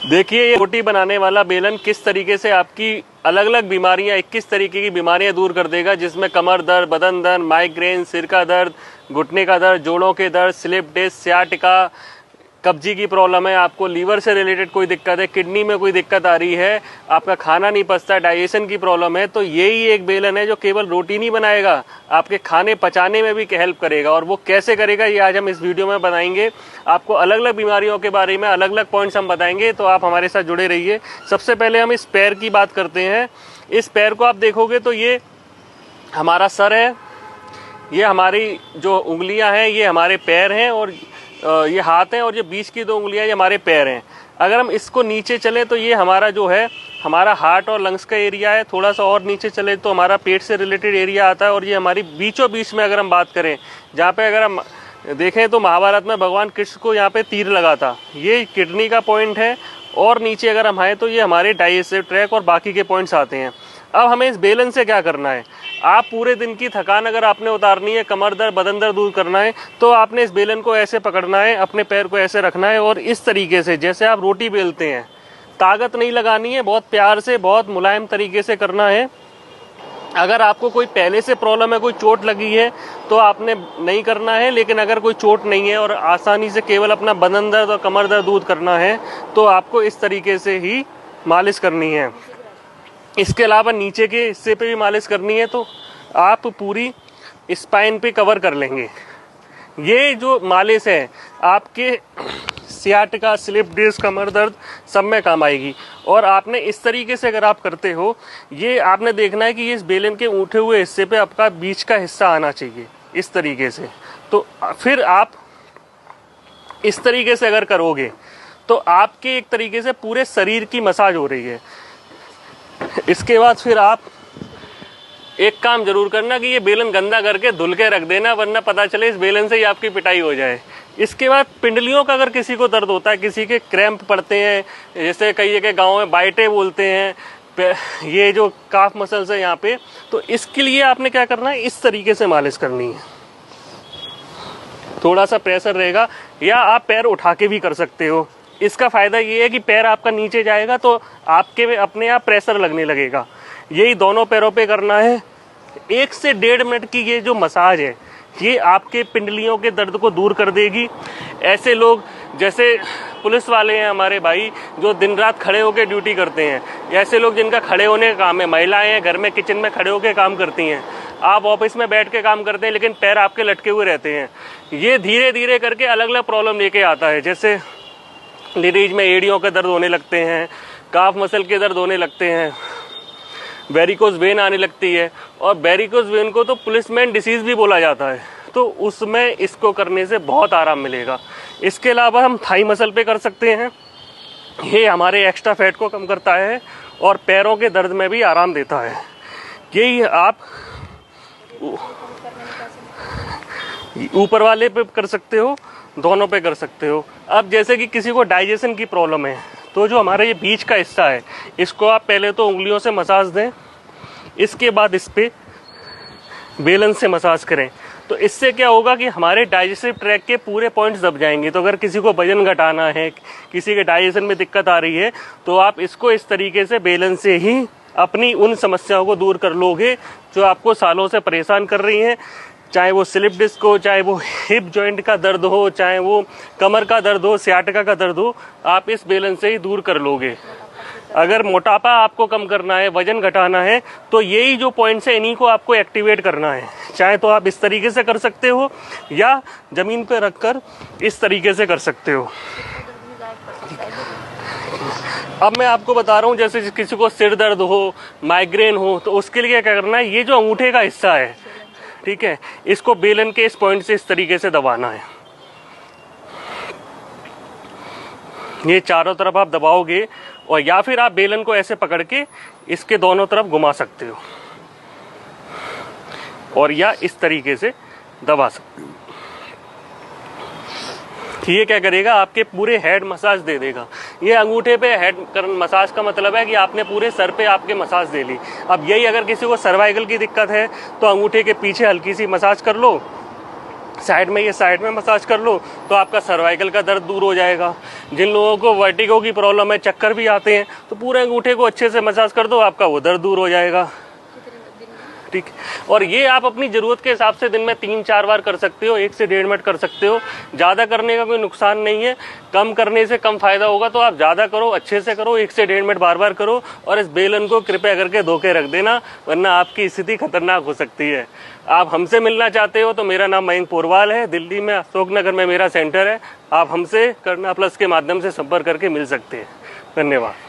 देखिए ये रोटी बनाने वाला बेलन किस तरीके से आपकी अलग अलग बीमारियां 21 तरीके की बीमारियां दूर कर देगा, जिसमें कमर दर्द, बदन दर्द, माइग्रेन, सिर का दर्द, घुटने का दर्द, जोड़ों के दर्द, स्लिप डिस्क, सियाटिका, कब्जी की प्रॉब्लम है, आपको लीवर से रिलेटेड कोई दिक्कत है, किडनी में कोई दिक्कत आ रही है, आपका खाना नहीं पचता, डाइजेशन की प्रॉब्लम है, तो यही एक बेलन है जो केवल रोटी नहीं बनाएगा, आपके खाने पचाने में भी हेल्प करेगा। और वो कैसे करेगा ये आज हम इस वीडियो में बताएंगे। आपको अलग अलग बीमारियों के बारे में अलग अलग पॉइंट्स हम बताएंगे, तो आप हमारे साथ जुड़े रहिए। सबसे पहले हम इस पैर की बात करते हैं। इस पैर को आप देखोगे तो ये हमारा सर है, ये हमारी जो उंगलियां हैं ये हमारे पैर हैं, और ये हाथ हैं, और ये बीच की 2 उंगलियां ये हमारे पैर हैं। अगर हम इसको नीचे चले तो ये हमारा जो है हमारा हार्ट और लंग्स का एरिया है। थोड़ा सा और नीचे चले तो हमारा पेट से रिलेटेड एरिया आता है, और ये हमारी बीचों बीच में अगर हम बात करें, जहाँ पे अगर हम देखें तो महाभारत में भगवान कृष्ण को यहाँ पे तीर लगा था, ये किडनी का पॉइंट है। और नीचे अगर हम आए तो ये हमारे डाइजेस्टिव ट्रैक और बाकी के पॉइंट्स आते हैं। अब हमें इस बेलन से क्या करना है, आप पूरे दिन की थकान अगर आपने उतारनी है, कमर दर्द, बदन दर्द दूर करना है, तो आपने इस बेलन को ऐसे पकड़ना है, अपने पैर को ऐसे रखना है, और इस तरीके से जैसे आप रोटी बेलते हैं, ताकत नहीं लगानी है, बहुत प्यार से, बहुत मुलायम तरीके से करना है। अगर आपको कोई पहले से प्रॉब्लम है, कोई चोट लगी है, तो आपने नहीं करना है, लेकिन अगर कोई चोट नहीं है और आसानी से केवल अपना बदन दर्द और कमर दर्द दूर करना है, तो आपको इस तरीके से ही मालिश करनी है। इसके अलावा नीचे के हिस्से पे भी मालिश करनी है, तो आप पूरी स्पाइन पे कवर कर लेंगे। ये जो मालिश है आपके सियाटिका, स्लिप डिस्क, कमर दर्द सब में काम आएगी। और आपने इस तरीके से अगर आप करते हो, ये आपने देखना है कि ये इस बेलन के उठे हुए हिस्से पे आपका बीच का हिस्सा आना चाहिए, इस तरीके से। तो फिर आप इस तरीके से अगर करोगे तो आपके एक तरीके से पूरे शरीर की मसाज हो रही है। इसके बाद फिर आप एक काम जरूर करना कि ये बेलन गंदा करके धुल के रख देना, वरना पता चले इस बेलन से ही आपकी पिटाई हो जाए। इसके बाद पिंडलियों का अगर किसी को दर्द होता है, किसी के क्रैम्प पड़ते हैं, जैसे कई जगह गाँव में बाइटे बोलते हैं, ये जो काफ मसल्स है यहाँ पे, तो इसके लिए आपने क्या करना है, इस तरीके से मालिश करनी है। थोड़ा सा प्रेशर रहेगा, या आप पैर उठा के भी कर सकते हो। इसका फायदा ये है कि पैर आपका नीचे जाएगा तो आपके अपने आप प्रेशर लगने लगेगा। यही दोनों पैरों पे करना है। 1 से 1.5 मिनट की ये जो मसाज है, ये आपके पिंडलियों के दर्द को दूर कर देगी। ऐसे लोग जैसे पुलिस वाले हैं हमारे भाई, जो दिन रात खड़े होकर ड्यूटी करते हैं, ऐसे लोग जिनका खड़े होने का काम है, महिलाएं हैं घर में किचन में खड़े होकर काम करती हैं, आप ऑफिस में बैठ के काम करते हैं लेकिन पैर आपके लटके हुए रहते हैं। ये धीरे धीरे करके अलग अलग प्रॉब्लम लेके आता है। जैसे लेडीज में एड़ियों के दर्द होने लगते हैं, काफ मसल के दर्द होने लगते हैं, वेरिकोज वेन आने लगती है, और वेरिकोज वेन को तो पुलिसमैन डिसीज भी बोला जाता है, तो उसमें इसको करने से बहुत आराम मिलेगा। इसके अलावा हम थाई मसल पे कर सकते हैं, ये हमारे एक्स्ट्रा फैट को कम करता है और पैरों के दर्द में भी आराम देता है। यही आप ऊपर वाले पे कर सकते हो, दोनों पे कर सकते हो। अब जैसे कि किसी को डाइजेशन की प्रॉब्लम है, तो जो हमारे ये बीच का हिस्सा है, इसको आप पहले तो उंगलियों से मसाज दें, इसके बाद इस पे बेलन से मसाज करें। तो इससे क्या होगा कि हमारे डाइजेस्टिव ट्रैक के पूरे पॉइंट्स दब जाएंगे। तो अगर किसी को वजन घटाना है, किसी के डाइजेशन में दिक्कत आ रही है, तो आप इसको इस तरीके से बेलन से ही अपनी उन समस्याओं को दूर कर लोगे जो आपको सालों से परेशान कर रही हैं। चाहे वो स्लिप डिस्क हो, चाहे वो हिप जॉइंट का दर्द हो, चाहे वो कमर का दर्द हो, सियाटिका का दर्द हो, आप इस बेलन से ही दूर कर लोगे। अगर मोटापा आपको कम करना है, वजन घटाना है, तो यही जो पॉइंट्स है इन्हीं को आपको एक्टिवेट करना है। चाहे तो आप इस तरीके से कर सकते हो, या जमीन पे रखकर इस तरीके से कर सकते हो। अब मैं आपको बता रहा हूँ, जैसे किसी को सिर दर्द हो, माइग्रेन हो, तो उसके लिए क्या करना है, ये जो अंगूठे का हिस्सा है, ठीक है, इसको बेलन के इस पॉइंट से इस तरीके से दबाना है। ये चारों तरफ आप दबाओगे, और या फिर आप बेलन को ऐसे पकड़ के इसके दोनों तरफ घुमा सकते हो, और या इस तरीके से दबा सकते हो। ये क्या करेगा, आपके पूरे हेड मसाज दे देगा। ये अंगूठे पे हेड मसाज का मतलब है कि आपने पूरे सर पे आपके मसाज दे ली। अब यही अगर किसी को सर्वाइकल की दिक्कत है, तो अंगूठे के पीछे हल्की सी मसाज कर लो, साइड में, ये साइड में मसाज कर लो तो आपका सर्वाइकल का दर्द दूर हो जाएगा। जिन लोगों को वर्टिगो की प्रॉब्लम है, चक्कर भी आते हैं, तो पूरे अंगूठे को अच्छे से मसाज कर दो, आपका वो दर्द दूर हो जाएगा। ठीक, और ये आप अपनी ज़रूरत के हिसाब से दिन में 3-4 बार कर सकते हो, 1 से 1.5 मिनट कर सकते हो। ज़्यादा करने का कोई नुकसान नहीं है, कम करने से कम फायदा होगा, तो आप ज़्यादा करो, अच्छे से करो, 1 से 1.5 मिनट बार बार करो। और इस बेलन को कृपया करके धो के रख देना, वरना आपकी स्थिति खतरनाक हो सकती है। आप हमसे मिलना चाहते हो तो मेरा नाम मयंक पोरवाल है, दिल्ली में अशोक नगर में मेरा सेंटर है। आप हमसे करना प्लस के माध्यम से संपर्क करके मिल सकते हैं। धन्यवाद।